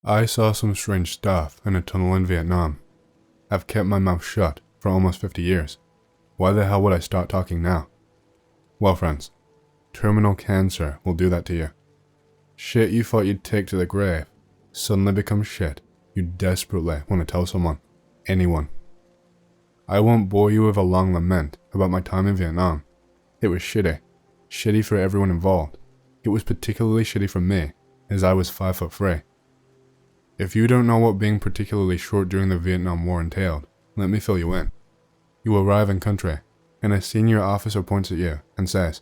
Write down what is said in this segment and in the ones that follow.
I saw some strange stuff in a tunnel in Vietnam. I've kept my mouth shut for almost 50 years. Why the hell would I start talking now? Well, friends, terminal cancer will do that to you. Shit you thought you'd take to the grave suddenly becomes shit you desperately want to tell someone, anyone. I won't bore you with a long lament about my time in Vietnam. It was shitty. Shitty for everyone involved. It was particularly shitty for me, as I was 5'3". If you don't know what being particularly short during the Vietnam War entailed, let me fill you in. You arrive in country, and a senior officer points at you and says,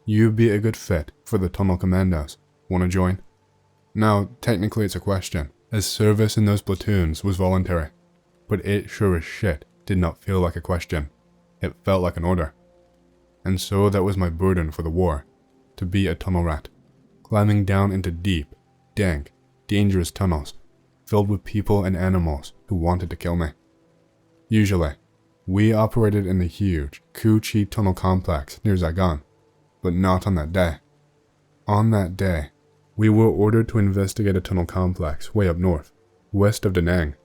"You'd be a good fit for the tunnel commandos. Want to join?" Now, technically it's a question, as service in those platoons was voluntary, but it sure as shit did not feel like a question. It felt like an order. And so that was my burden for the war, to be a tunnel rat, climbing down into deep, dank, dangerous tunnels, filled with people and animals who wanted to kill me. Usually, we operated in the huge Cu Chi tunnel complex near Saigon, but not on that day. On that day, we were ordered to investigate a tunnel complex way up north, west of Da Nang.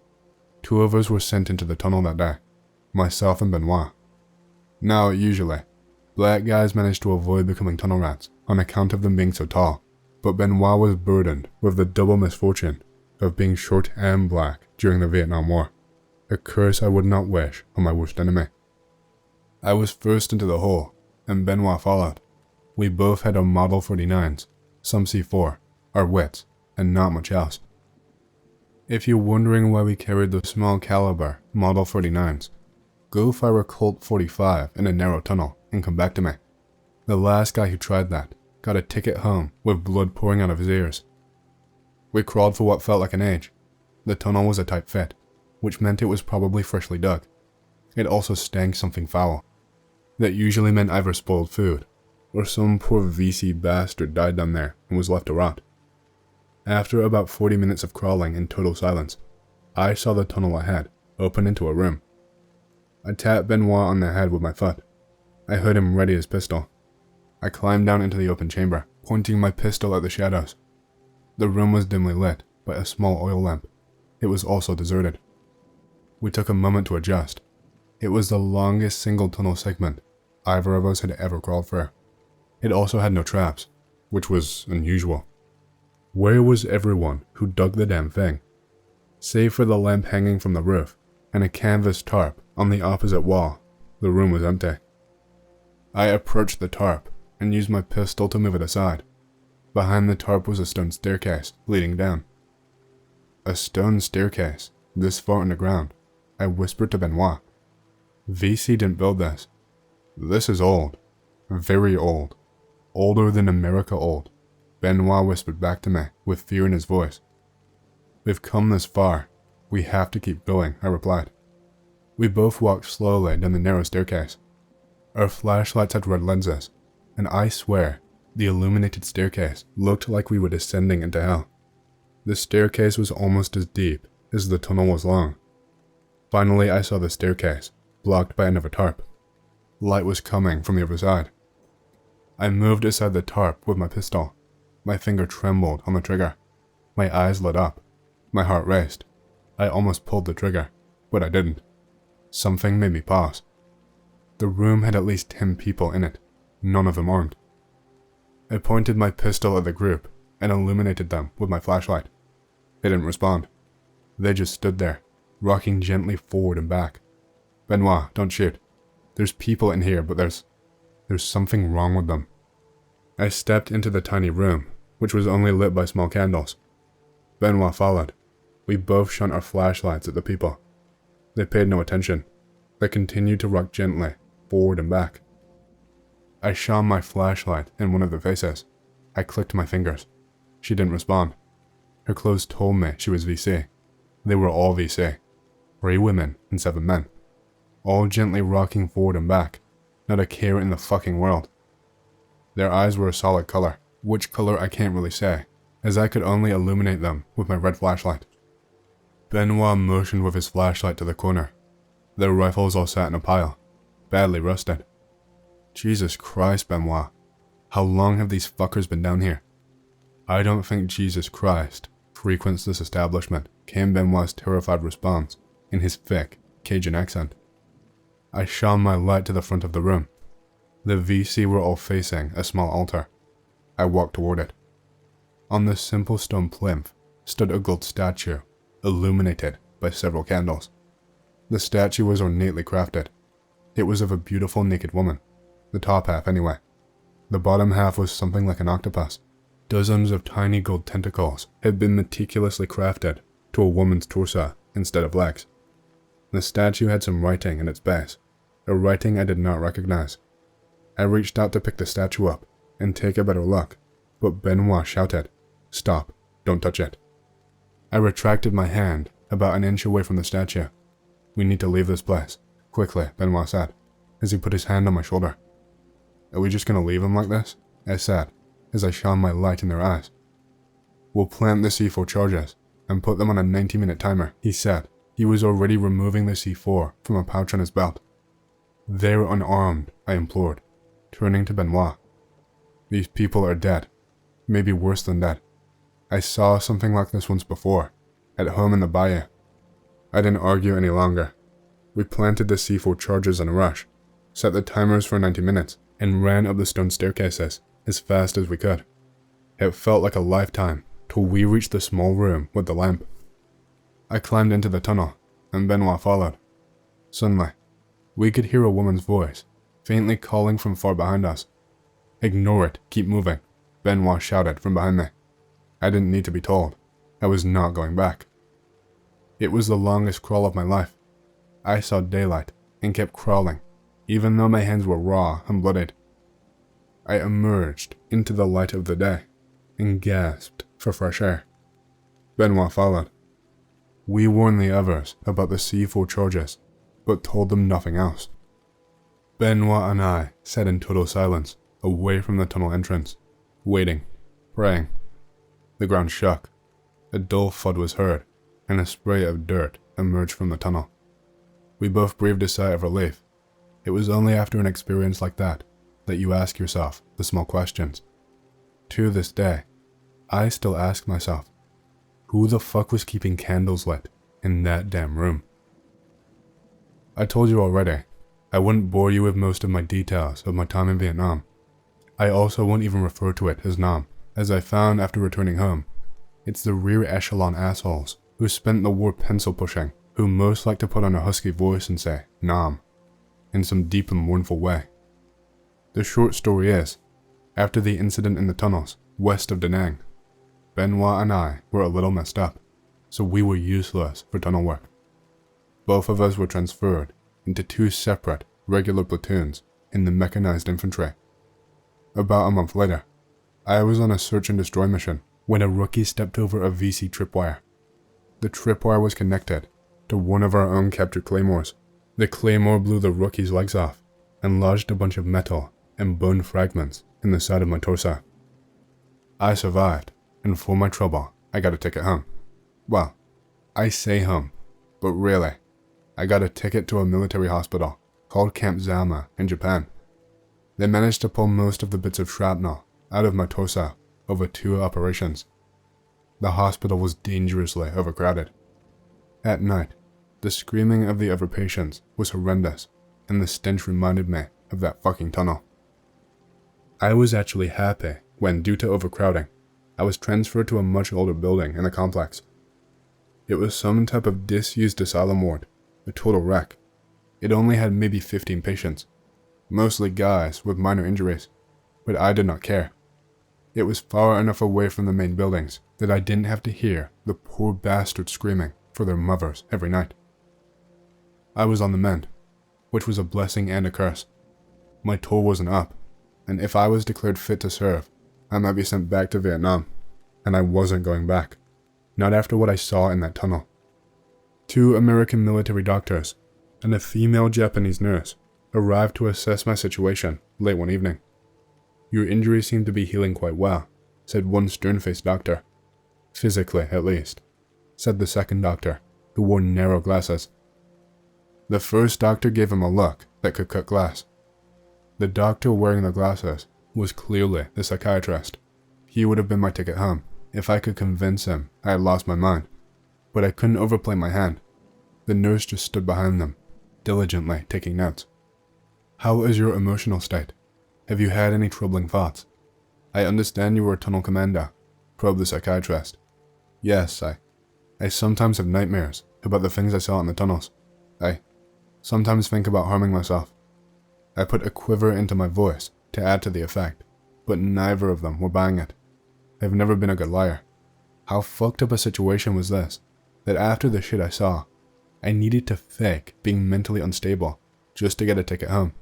2 of us were sent into the tunnel that day, myself and Benoit. Now, usually, black guys manage to avoid becoming tunnel rats on account of them being so tall, but Benoit was burdened with the double misfortune of being short and black during the Vietnam War, a curse I would not wish on my worst enemy. I was first into the hole, and Benoit followed. We both had our Model 49s, some C4, our wits, and not much else. If you're wondering why we carried the small caliber Model 49s, go fire a Colt 45 in a narrow tunnel and come back to me. The last guy who tried that got a ticket home with blood pouring out of his ears. We crawled for what felt like an age. The tunnel was a tight fit, which meant it was probably freshly dug. It also stank something foul. That usually meant either spoiled food, or some poor VC bastard died down there and was left to rot. After about 40 minutes of crawling in total silence, I saw the tunnel ahead open into a room. I tapped Benoit on the head with my foot. I heard him ready his pistol. I climbed down into the open chamber, pointing my pistol at the shadows. The room was dimly lit by a small oil lamp. It was also deserted. We took a moment to adjust. It was the longest single tunnel segment either of us had ever crawled through. It also had no traps, which was unusual. Where was everyone who dug the damn thing? Save for the lamp hanging from the roof and a canvas tarp on the opposite wall, the room was empty. I approached the tarp and used my pistol to move it aside. Behind the tarp was a stone staircase leading down. A stone staircase, this far underground, I whispered to Benoit. VC didn't build this. This is old. Very old. Older than America old. Benoit whispered back to me with fear in his voice. We've come this far. We have to keep going, I replied. We both walked slowly down the narrow staircase. Our flashlights had red lenses, and I swear, the illuminated staircase looked like we were descending into hell. The staircase was almost as deep as the tunnel was long. Finally, I saw the staircase, blocked by another tarp. Light was coming from the other side. I moved aside the tarp with my pistol. My finger trembled on the trigger. My eyes lit up. My heart raced. I almost pulled the trigger, but I didn't. Something made me pause. The room had at least 10 people in it, none of them armed. I pointed my pistol at the group and illuminated them with my flashlight. They didn't respond. They just stood there, rocking gently forward and back. Benoit, don't shoot. There's people in here, but there's something wrong with them. I stepped into the tiny room, which was only lit by small candles. Benoit followed. We both shone our flashlights at the people. They paid no attention. They continued to rock gently, forward and back. I shone my flashlight in one of their faces. I clicked my fingers. She didn't respond. Her clothes told me she was VC. They were all VC. 3 women and 7 men. All gently rocking forward and back. Not a care in the fucking world. Their eyes were a solid color. Which color I can't really say, as I could only illuminate them with my red flashlight. Benoit motioned with his flashlight to the corner. Their rifles all sat in a pile, badly rusted. Jesus Christ, Benoit. How long have these fuckers been down here? I don't think Jesus Christ frequents this establishment came Benoit's terrified response in his thick, Cajun accent. I shone my light to the front of the room. The VC were all facing a small altar. I walked toward it. On the simple stone plinth stood a gold statue, illuminated by several candles. The statue was ornately crafted. It was of a beautiful naked woman, the top half anyway. The bottom half was something like an octopus. Dozens of tiny gold tentacles had been meticulously crafted to a woman's torso instead of legs. The statue had some writing in its base, a writing I did not recognize. I reached out to pick the statue up and take a better look, but Benoit shouted, "Stop, don't touch it." I retracted my hand about an inch away from the statue. "We need to leave this place, quickly," Benoit said, as he put his hand on my shoulder. "Are we just gonna leave him like this?" I said, as I shone my light in their eyes. "We'll plant the C4 charges and put them on a 90-minute timer," he said. He was already removing the C4 from a pouch on his belt. "They're unarmed," I implored, turning to Benoit. "These people are dead. Maybe worse than dead. I saw something like this once before, at home in the bayou." I didn't argue any longer. We planted the C4 charges in a rush, set the timers for 90 minutes, and ran up the stone staircases as fast as we could. It felt like a lifetime till we reached the small room with the lamp. I climbed into the tunnel, and Benoit followed. Suddenly, we could hear a woman's voice, faintly calling from far behind us. "Ignore it, keep moving," Benoit shouted from behind me. I didn't need to be told. I was not going back. It was the longest crawl of my life. I saw daylight and kept crawling, even though my hands were raw and bloodied. I emerged into the light of the day and gasped for fresh air. Benoit followed. We warned the others about the C4 charges, but told them nothing else. Benoit and I sat in total silence, away from the tunnel entrance, waiting, praying. The ground shook. A dull thud was heard, and a spray of dirt emerged from the tunnel. We both breathed a sigh of relief. It was only after an experience like that you ask yourself the small questions. To this day, I still ask myself, who the fuck was keeping candles lit in that damn room? I told you already, I wouldn't bore you with most of my details of my time in Vietnam. I also won't even refer to it as Nam, as I found after returning home. It's the rear echelon assholes who spent the war pencil pushing, who most like to put on a husky voice and say, Nam, in some deep and mournful way. The short story is, after the incident in the tunnels west of Da Nang, Benoit and I were a little messed up, so we were useless for tunnel work. Both of us were transferred into two separate, regular platoons in the mechanized infantry. About a month later, I was on a search and destroy mission when a rookie stepped over a VC tripwire. The tripwire was connected to one of our own captured claymores. The claymore blew the rookie's legs off and lodged a bunch of metal and bone fragments in the side of my torso. I survived, and for my trouble, I got a ticket home. Well, I say home, but really, I got a ticket to a military hospital called Camp Zama in Japan. They managed to pull most of the bits of shrapnel out of my torso over 2 operations. The hospital was dangerously overcrowded. At night, the screaming of the other patients was horrendous, and the stench reminded me of that fucking tunnel. I was actually happy when, due to overcrowding, I was transferred to a much older building in the complex. It was some type of disused asylum ward, a total wreck. It only had maybe 15 patients, mostly guys with minor injuries, but I did not care. It was far enough away from the main buildings that I didn't have to hear the poor bastards screaming for their mothers every night. I was on the mend, which was a blessing and a curse. My toll wasn't up, and if I was declared fit to serve, I might be sent back to Vietnam, and I wasn't going back. Not after what I saw in that tunnel. 2 American military doctors and a female Japanese nurse arrived to assess my situation late one evening. Your injuries seem to be healing quite well, said one stern-faced doctor. Physically, at least, said the second doctor, who wore narrow glasses. The first doctor gave him a look that could cut glass. The doctor wearing the glasses was clearly the psychiatrist. He would have been my ticket home If I could convince him, I had lost my mind. But I couldn't overplay my hand. The nurse just stood behind them, diligently taking notes. How is your emotional state? Have you had any troubling thoughts? I understand you were a tunnel commander, probed the psychiatrist. Yes, I sometimes have nightmares about the things I saw in the tunnels. I sometimes think about harming myself. I put a quiver into my voice to add to the effect, but neither of them were buying it. I've never been a good liar. How fucked up a situation was this, that after the shit I saw, I needed to fake being mentally unstable just to get a ticket home.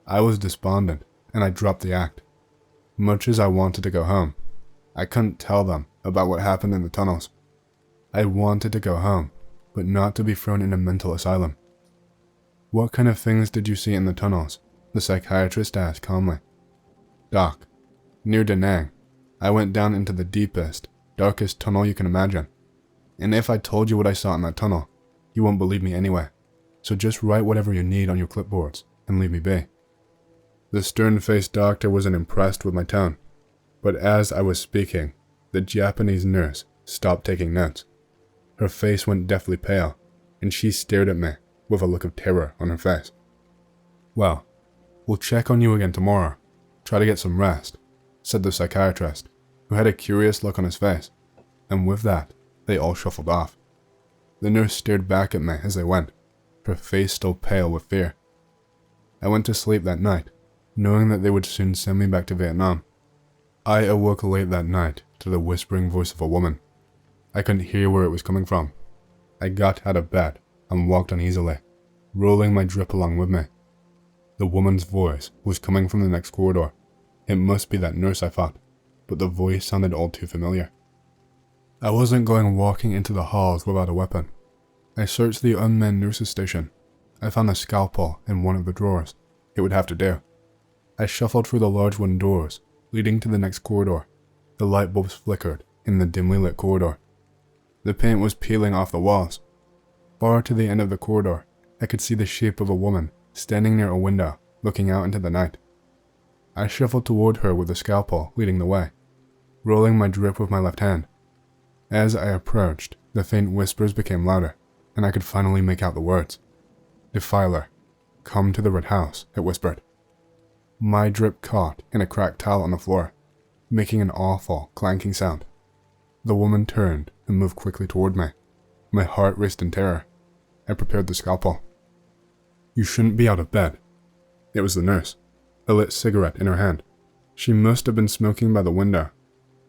I was despondent, and I dropped the act. Much as I wanted to go home, I couldn't tell them about what happened in the tunnels. I wanted to go home, but not to be thrown in a mental asylum. What kind of things did you see in the tunnels? The psychiatrist asked calmly. Doc, near Da Nang, I went down into the deepest, darkest tunnel you can imagine. And if I told you what I saw in that tunnel, you won't believe me anyway. So just write whatever you need on your clipboards and leave me be. The stern-faced doctor wasn't impressed with my tone, but as I was speaking, the Japanese nurse stopped taking notes. Her face went deathly pale, and she stared at me with a look of terror on her face. Well, we'll check on you again tomorrow. Try to get some rest, said the psychiatrist, who had a curious look on his face, and with that, they all shuffled off. The nurse stared back at me as they went, her face still pale with fear. I went to sleep that night, knowing that they would soon send me back to Vietnam. I awoke late that night to the whispering voice of a woman. I couldn't hear where it was coming from. I got out of bed and walked uneasily, rolling my drip along with me. The woman's voice was coming from the next corridor. It must be that nurse, I thought, but the voice sounded all too familiar. I wasn't going walking into the halls without a weapon. I searched the unmanned nurses' station. I found a scalpel in one of the drawers. It would have to do. I shuffled through the large wooden doors, leading to the next corridor. The light bulbs flickered in the dimly lit corridor. The paint was peeling off the walls. Far to the end of the corridor, I could see the shape of a woman standing near a window, looking out into the night. I shuffled toward her with the scalpel leading the way, rolling my drip with my left hand. As I approached, the faint whispers became louder, and I could finally make out the words. Defiler, come to the red house, it whispered. My drip caught in a cracked towel on the floor, making an awful clanking sound. The woman turned and moved quickly toward me. My heart raced in terror. I prepared the scalpel. You shouldn't be out of bed. It was the nurse, a lit cigarette in her hand. She must have been smoking by the window.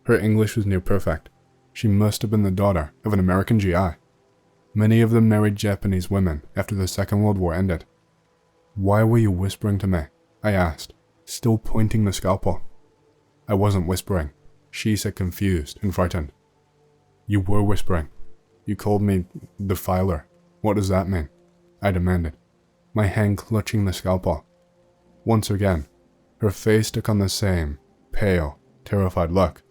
Her English was near perfect. She must have been the daughter of an American GI. Many of them married Japanese women after the Second World War ended. Why were you whispering to me? I asked, still pointing the scalpel. I wasn't whispering, she said, confused and frightened. You were whispering. You called me defiler. What does that mean? I demanded, my hand clutching the scalpel. Once again, her face took on the same, pale, terrified look.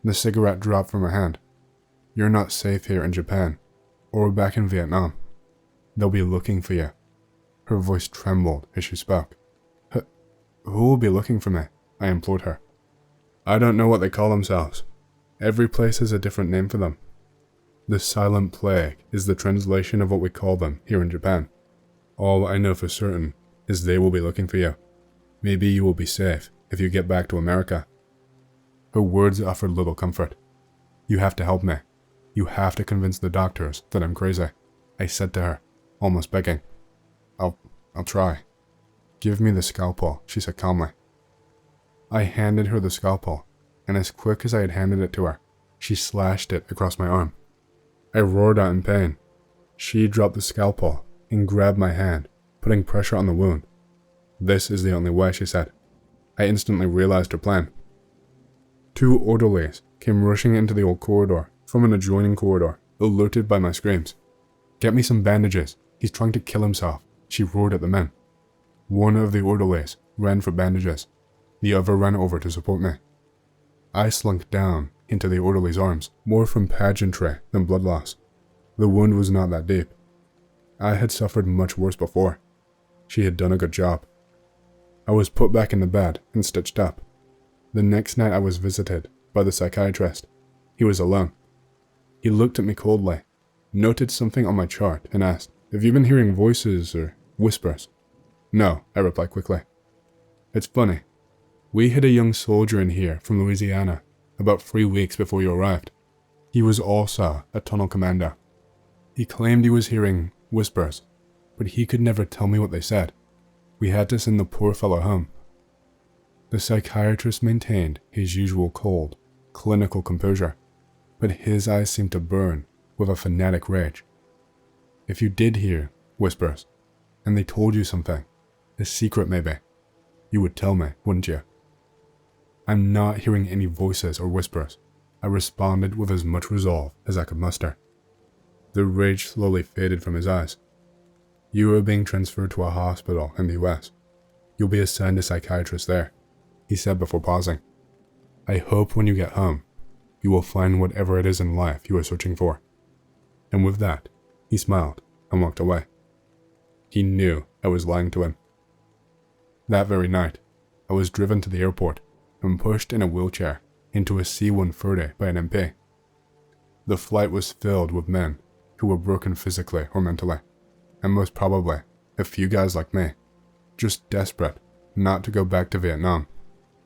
The cigarette dropped from her hand. You're not safe here in Japan, or back in Vietnam. They'll be looking for you. Her voice trembled as she spoke. Who will be looking for me? I implored her. I don't know what they call themselves. Every place has a different name for them. The silent plague is the translation of what we call them here in Japan. All I know for certain is they will be looking for you. Maybe you will be safe if you get back to America. Her words offered little comfort. You have to help me. You have to convince the doctors that I'm crazy, I said to her, almost begging. I'll try. Give me the scalpel, she said calmly. I handed her the scalpel, and as quick as I had handed it to her, she slashed it across my arm. I roared out in pain. She dropped the scalpel and grabbed my hand, putting pressure on the wound. This is the only way, she said. I instantly realized her plan. 2 orderlies came rushing into the old corridor from an adjoining corridor, alerted by my screams. Get me some bandages. He's trying to kill himself, she roared at the men. One of the orderlies ran for bandages. The other ran over to support me. I slunk down into the orderly's arms, more from pageantry than blood loss. The wound was not that deep. I had suffered much worse before. She had done a good job. I was put back in the bed and stitched up. The next night I was visited by the psychiatrist. He was alone. He looked at me coldly, noted something on my chart, and asked, "Have you been hearing voices or whispers?" "No," I replied quickly. "It's funny. We had a young soldier in here from Louisiana about 3 weeks before you arrived. He was also a tunnel commander. He claimed he was hearing whispers, but he could never tell me what they said. We had to send the poor fellow home." The psychiatrist maintained his usual cold, clinical composure, but his eyes seemed to burn with a fanatic rage. "If you did hear whispers, and they told you something, a secret maybe, you would tell me, wouldn't you?" "I'm not hearing any voices or whispers," I responded with as much resolve as I could muster. The rage slowly faded from his eyes. "You are being transferred to a hospital in the US. You'll be assigned a psychiatrist there," he said before pausing. "I hope when you get home, you will find whatever it is in life you are searching for." And with that, he smiled and walked away. He knew I was lying to him. That very night, I was driven to the airport and pushed in a wheelchair into a C-130 by an MP. The flight was filled with men who were broken physically or mentally, and most probably a few guys like me, just desperate not to go back to Vietnam.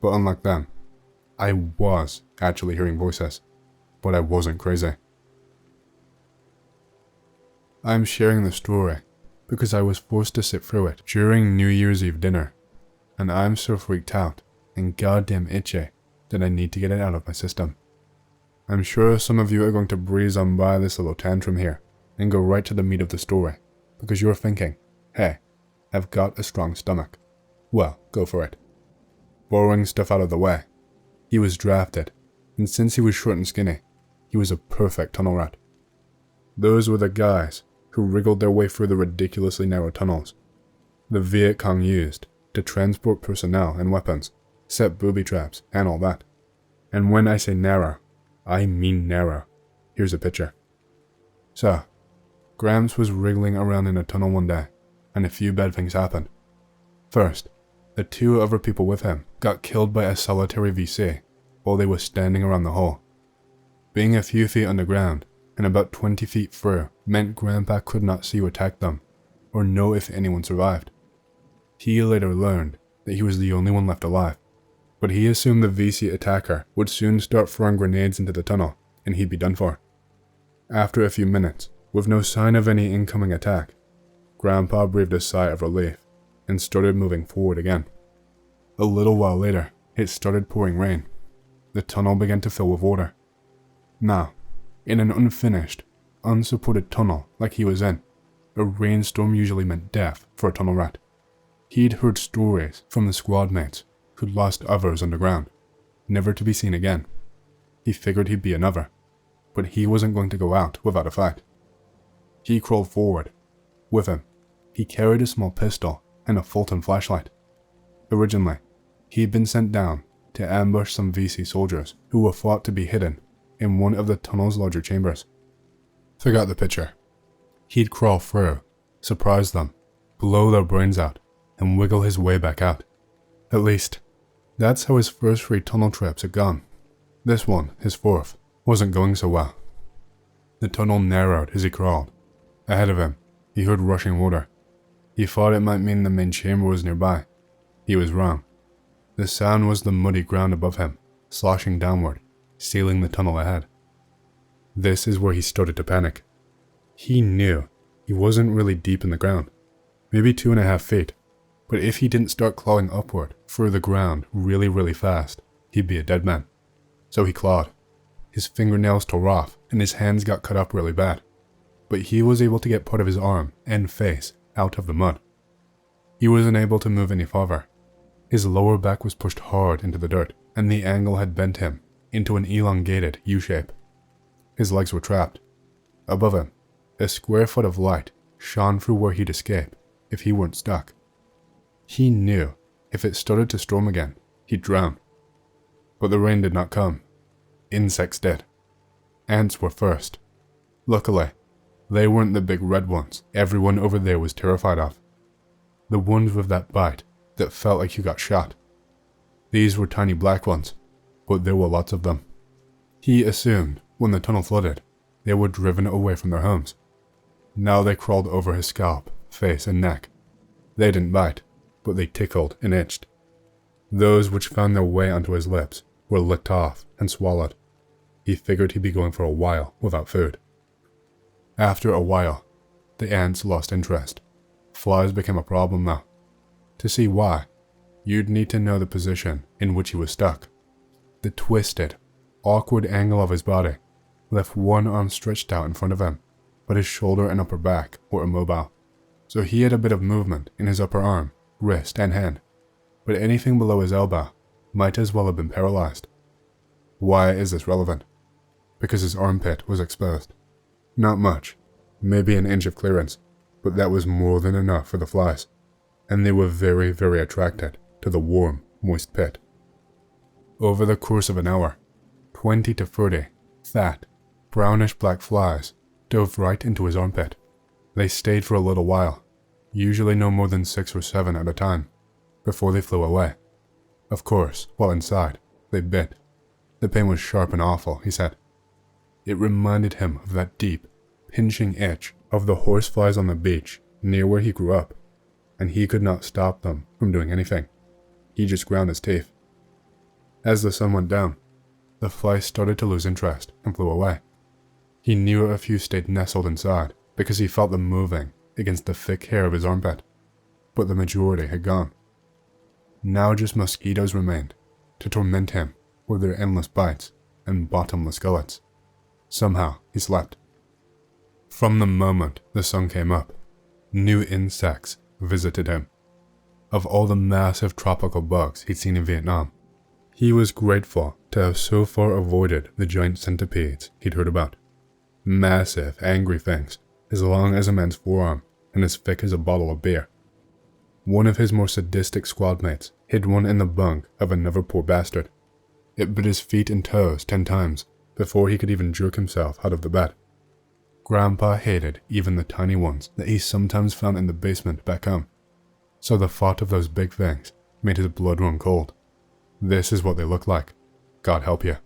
But unlike them, I was actually hearing voices, but I wasn't crazy. I'm sharing the story because I was forced to sit through it during New Year's Eve dinner, and I'm so freaked out and goddamn itchy that I need to get it out of my system. I'm sure some of you are going to breeze on by this little tantrum here and go right to the meat of the story, because you're thinking, "Hey, I've got a strong stomach." Well, go for it. Borrowing stuff out of the way, he was drafted, and since he was short and skinny, he was a perfect tunnel rat. Those were the guys who wriggled their way through the ridiculously narrow tunnels the Viet Cong used to transport personnel and weapons, set booby traps, and all that. And when I say narrow, I mean narrow. Here's a picture. So, Gramps was wriggling around in a tunnel one day, and a few bad things happened. First, the 2 other people with him got killed by a solitary VC while they were standing around the hole. Being a few feet underground and about 20 feet through meant Grandpa could not see who attacked them, or know if anyone survived. He later learned that he was the only one left alive, but he assumed the VC attacker would soon start throwing grenades into the tunnel, and he'd be done for. After a few minutes, with no sign of any incoming attack, Grandpa breathed a sigh of relief and started moving forward again. A little while later, it started pouring rain. The tunnel began to fill with water. Now, in an unfinished, unsupported tunnel like he was in, a rainstorm usually meant death for a tunnel rat. He'd heard stories from the squad mates who'd lost others underground, never to be seen again. He figured he'd be another, but he wasn't going to go out without a fight. He crawled forward. With him, he carried a small pistol and a Fulton flashlight. Originally, he'd been sent down to ambush some VC soldiers who were thought to be hidden in one of the tunnel's larger chambers. Forgot the picture. He'd crawl through, surprise them, blow their brains out, and wiggle his way back out. At least, that's how his first 3 tunnel trips had gone. This one, his 4th, wasn't going so well. The tunnel narrowed as he crawled. Ahead of him, he heard rushing water. He thought it might mean the main chamber was nearby. He was wrong. The sound was the muddy ground above him, sloshing downward, sealing the tunnel ahead. This is where he started to panic. He knew he wasn't really deep in the ground, maybe 2.5 feet, but if he didn't start clawing upward through the ground really fast, he'd be a dead man. So he clawed. His fingernails tore off and his hands got cut up really bad, but he was able to get part of his arm and face out of the mud. He wasn't able to move any farther. His lower back was pushed hard into the dirt, and the angle had bent him into an elongated U-shape. His legs were trapped. Above him, a square foot of light shone through where he'd escape if he weren't stuck. He knew if it started to storm again, he'd drown. But the rain did not come. Insects did. Ants were first. Luckily, they weren't the big red ones everyone over there was terrified of. The ones with that bite that felt like you got shot. These were tiny black ones, but there were lots of them. He assumed When the tunnel flooded, they were driven away from their homes. Now they crawled over his scalp, face, and neck. They didn't bite, but they tickled and itched. Those which found their way onto his lips were licked off and swallowed. He figured he'd be going for a while without food. After a while, the ants lost interest. Flies became a problem now. To see why, you'd need to know the position in which he was stuck. The twisted, awkward angle of his body left one arm stretched out in front of him, but his shoulder and upper back were immobile. So he had a bit of movement in his upper arm, wrist, and hand, but anything below his elbow might as well have been paralyzed. Why is this relevant? Because his armpit was exposed. Not much, maybe an inch of clearance, but that was more than enough for the flies, and they were very, very attracted to the warm, moist pit. Over the course of an hour, 20 to 30 fat, brownish-black flies dove right into his armpit. They stayed for a little while, usually no more than 6 or 7 at a time, before they flew away. Of course, while inside, they bit. The pain was sharp and awful, he said. It reminded him of that deep, pinching itch of the horseflies on the beach near where he grew up, and he could not stop them from doing anything. He just ground his teeth. As the sun went down, the flies started to lose interest and flew away. He knew a few stayed nestled inside because he felt them moving against the thick hair of his armpit, but the majority had gone. Now just mosquitoes remained to torment him with their endless bites and bottomless gullets. Somehow he slept. From the moment the sun came up, new insects visited him. Of all the massive tropical bugs he'd seen in Vietnam, he was grateful to have so far avoided the giant centipedes he'd heard about. Massive, angry things, as long as a man's forearm and as thick as a bottle of beer. One of his more sadistic squad mates hid one in the bunk of another poor bastard. It bit his feet and toes 10 times before he could even jerk himself out of the bed. Grandpa hated even the tiny ones that he sometimes found in the basement back home, so the thought of those big things made his blood run cold. This is what they look like. God help you.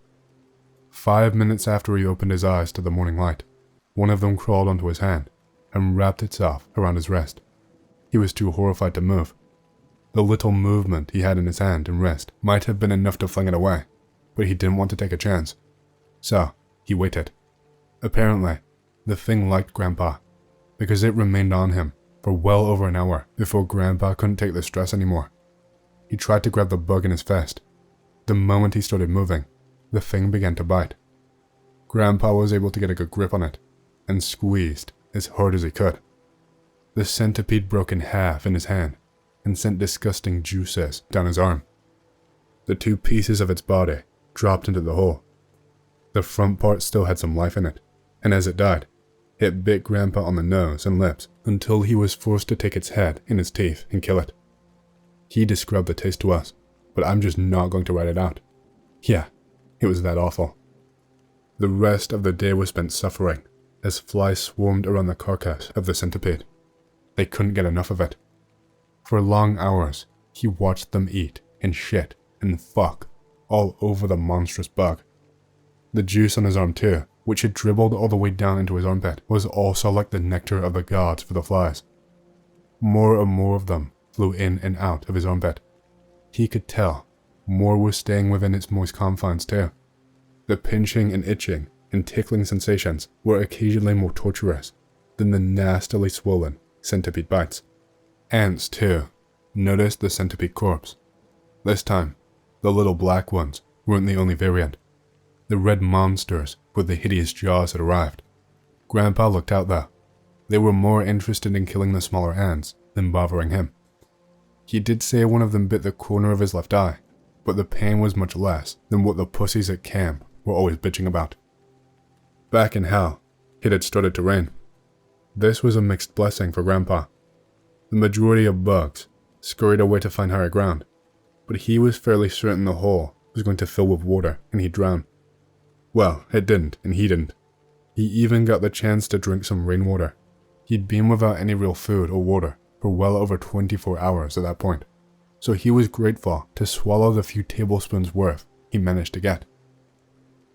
5 minutes after he opened his eyes to the morning light, one of them crawled onto his hand and wrapped itself around his wrist. He was too horrified to move. The little movement he had in his hand and wrist might have been enough to fling it away, but he didn't want to take a chance. So, he waited. Apparently, the thing liked Grandpa, because it remained on him for well over an hour before Grandpa couldn't take the stress anymore. He tried to grab the bug in his fist. The moment he started moving, the thing began to bite. Grandpa was able to get a good grip on it, and squeezed as hard as he could. The centipede broke in half in his hand, and sent disgusting juices down his arm. The 2 pieces of its body dropped into the hole. The front part still had some life in it, and as it died, it bit Grandpa on the nose and lips until he was forced to take its head in his teeth and kill it. He described the taste to us, but I'm just not going to write it out. Yeah, it was that awful. The rest of the day was spent suffering as flies swarmed around the carcass of the centipede. They couldn't get enough of it. For long hours, he watched them eat and shit and fuck all over the monstrous bug. The juice on his arm too, which had dribbled all the way down into his armpit, was also like the nectar of the gods for the flies. More and more of them flew in and out of his armpit. He could tell more were staying within its moist confines too. The pinching and itching and tickling sensations were occasionally more torturous than the nastily swollen centipede bites. Ants, too, noticed the centipede corpse. This time, the little black ones weren't the only variant. The red monsters with the hideous jaws had arrived. Grandpa looked out though. They were more interested in killing the smaller ants than bothering him. He did say one of them bit the corner of his left eye, but the pain was much less than what the pussies at camp were always bitching about. Back in hell, it had started to rain. This was a mixed blessing for Grandpa. The majority of bugs scurried away to find higher ground, but he was fairly certain the hole was going to fill with water and he'd drown. Well, it didn't, and he didn't. He even got the chance to drink some rainwater. He'd been without any real food or water for well over 24 hours at that point, so he was grateful to swallow the few tablespoons worth he managed to get.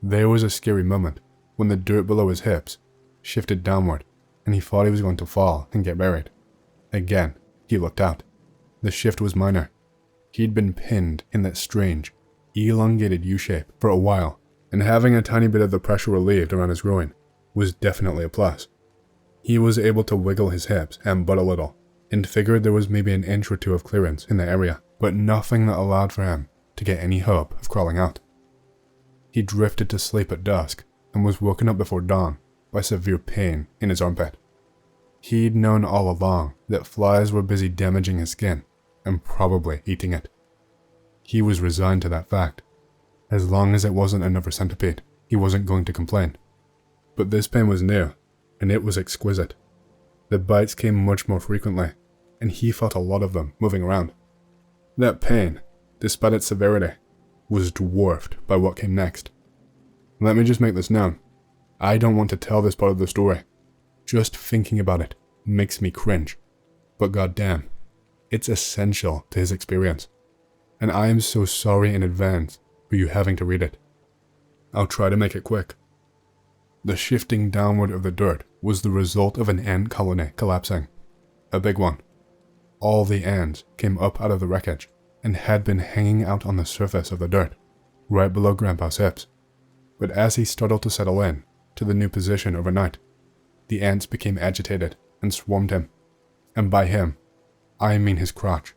There was a scary moment when the dirt below his hips shifted downward and he thought he was going to fall and get buried. Again, he looked out. The shift was minor. He'd been pinned in that strange, elongated U-shape for a while, and having a tiny bit of the pressure relieved around his groin was definitely a plus. He was able to wiggle his hips and butt a little, and figured there was maybe an inch or two of clearance in the area, but nothing that allowed for him to get any hope of crawling out. He drifted to sleep at dusk and was woken up before dawn by severe pain in his armpit. He'd known all along that flies were busy damaging his skin and probably eating it. He was resigned to that fact. As long as it wasn't another centipede, he wasn't going to complain. But this pain was new, and it was exquisite. The bites came much more frequently, and he felt a lot of them moving around. That pain, despite its severity, was dwarfed by what came next. Let me just make this known. I don't want to tell this part of the story. Just thinking about it makes me cringe. But goddamn, it's essential to his experience. And I am so sorry in advance for you having to read it. I'll try to make it quick. The shifting downward of the dirt was the result of an ant colony collapsing. A big one. All the ants came up out of the wreckage and had been hanging out on the surface of the dirt, right below Grandpa's hips. But as he started to settle in to the new position overnight, the ants became agitated and swarmed him. And by him, I mean his crotch.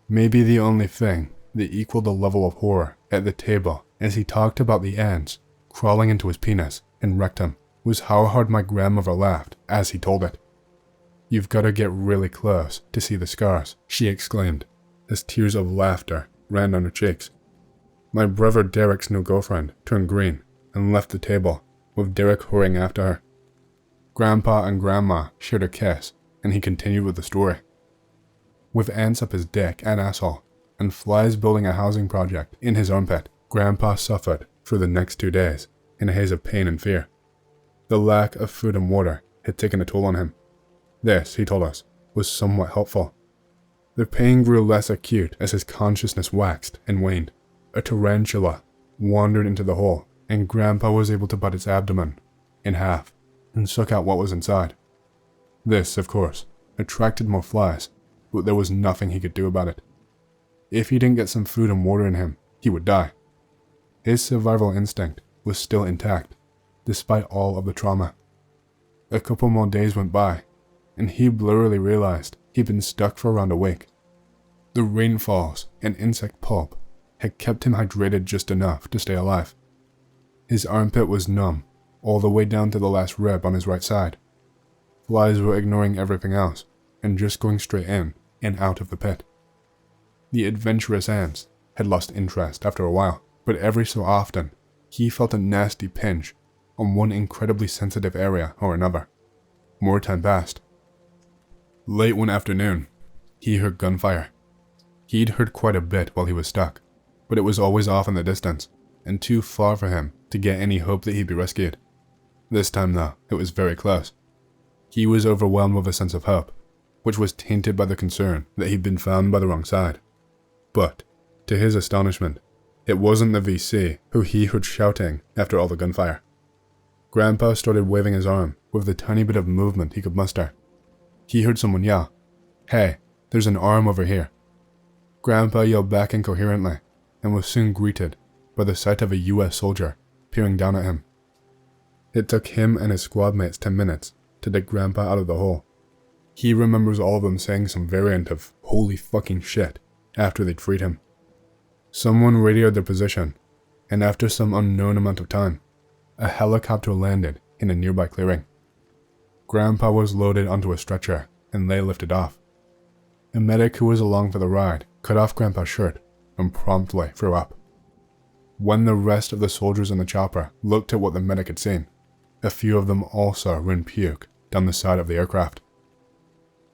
Maybe the only thing that equaled the level of horror at the table as he talked about the ants crawling into his penis and rectum was how hard my grandmother laughed as he told it. "You've got to get really close to see the scars," she exclaimed, as tears of laughter ran down her cheeks. My brother Derek's new girlfriend turned green and left the table, with Derek hurrying after her. Grandpa and Grandma shared a kiss, and he continued with the story. With ants up his dick and asshole, and flies building a housing project in his armpit, Grandpa suffered through the next 2 days in a haze of pain and fear. The lack of food and water had taken a toll on him. This, he told us, was somewhat helpful. The pain grew less acute as his consciousness waxed and waned. A tarantula wandered into the hole, and Grandpa was able to bite its abdomen in half and suck out what was inside. This, of course, attracted more flies, but there was nothing he could do about it. If he didn't get some food and water in him, he would die. His survival instinct was still intact, despite all of the trauma. A couple more days went by, and he blurrily realized he'd been stuck for around a week. The rainfalls and insect pulp had kept him hydrated just enough to stay alive. His armpit was numb, all the way down to the last rib on his right side. Flies were ignoring everything else, and just going straight in and out of the pit. The adventurous ants had lost interest after a while, but every so often, he felt a nasty pinch on one incredibly sensitive area or another. More time passed. Late one afternoon, he heard gunfire. He'd heard quite a bit while he was stuck, but it was always off in the distance, and too far for him to get any hope that he'd be rescued. This time, though, it was very close. He was overwhelmed with a sense of hope, which was tainted by the concern that he'd been found by the wrong side. But, to his astonishment, it wasn't the VC who he heard shouting after all the gunfire. Grandpa started waving his arm with the tiny bit of movement he could muster. He heard someone yell, "Hey, there's an arm over here." Grandpa yelled back incoherently and was soon greeted by the sight of a US soldier peering down at him. It took him and his squad mates 10 minutes to dig Grandpa out of the hole. He remembers all of them saying some variant of "holy fucking shit" after they'd freed him. Someone radioed their position, and after some unknown amount of time, a helicopter landed in a nearby clearing. Grandpa was loaded onto a stretcher and lay lifted off. A medic who was along for the ride cut off Grandpa's shirt and promptly threw up. When the rest of the soldiers in the chopper looked at what the medic had seen, a few of them also ran puke down the side of the aircraft.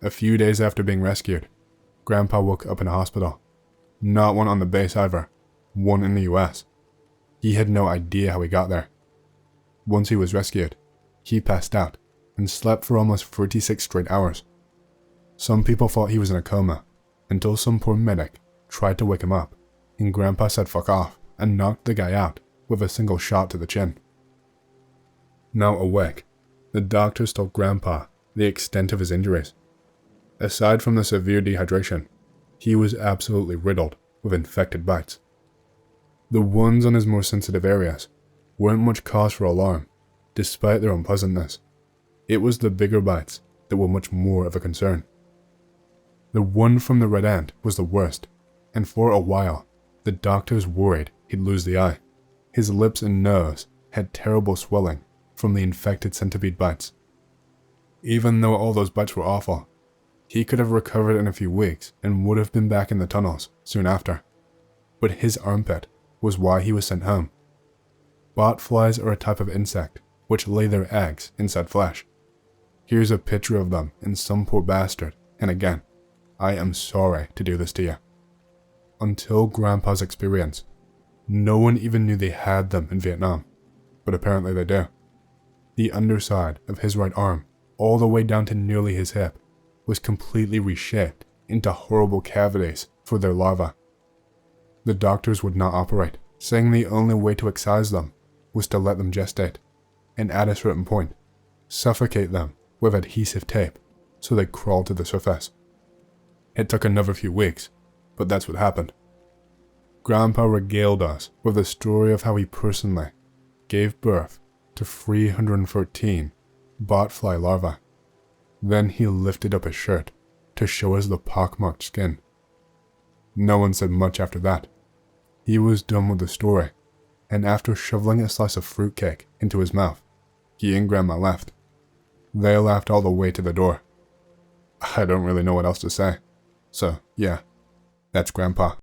A few days after being rescued, Grandpa woke up in a hospital. Not one on the base either, one in the US. He had no idea how he got there. Once he was rescued, he passed out and slept for almost 36 straight hours. Some people thought he was in a coma, until some poor medic tried to wake him up, and Grandpa said fuck off and knocked the guy out with a single shot to the chin. Now awake, the doctors told Grandpa the extent of his injuries. Aside from the severe dehydration, he was absolutely riddled with infected bites. The wounds on his more sensitive areas weren't much cause for alarm, despite their unpleasantness. It was the bigger bites that were much more of a concern. The one from the red ant was the worst, and for a while, the doctors worried he'd lose the eye. His lips and nose had terrible swelling from the infected centipede bites. Even though all those bites were awful, he could have recovered in a few weeks and would have been back in the tunnels soon after. But his armpit was why he was sent home. Botflies are a type of insect which lay their eggs inside flesh. Here's a picture of them in some poor bastard, and again, I am sorry to do this to you. Until Grandpa's experience, no one even knew they had them in Vietnam, but apparently they do. The underside of his right arm, all the way down to nearly his hip, was completely reshaped into horrible cavities for their larvae. The doctors would not operate, saying the only way to excise them was to let them gestate, and at a certain point, suffocate them with adhesive tape so they crawled to the surface. It took another few weeks, but that's what happened. Grandpa regaled us with the story of how he personally gave birth to 313 botfly larvae. Then he lifted up his shirt to show us the pockmarked skin. No one said much after that. He was done with the story, and after shoveling a slice of fruitcake into his mouth, he and Grandma left. They laughed all the way to the door. I don't really know what else to say. So, yeah, that's Grandpa.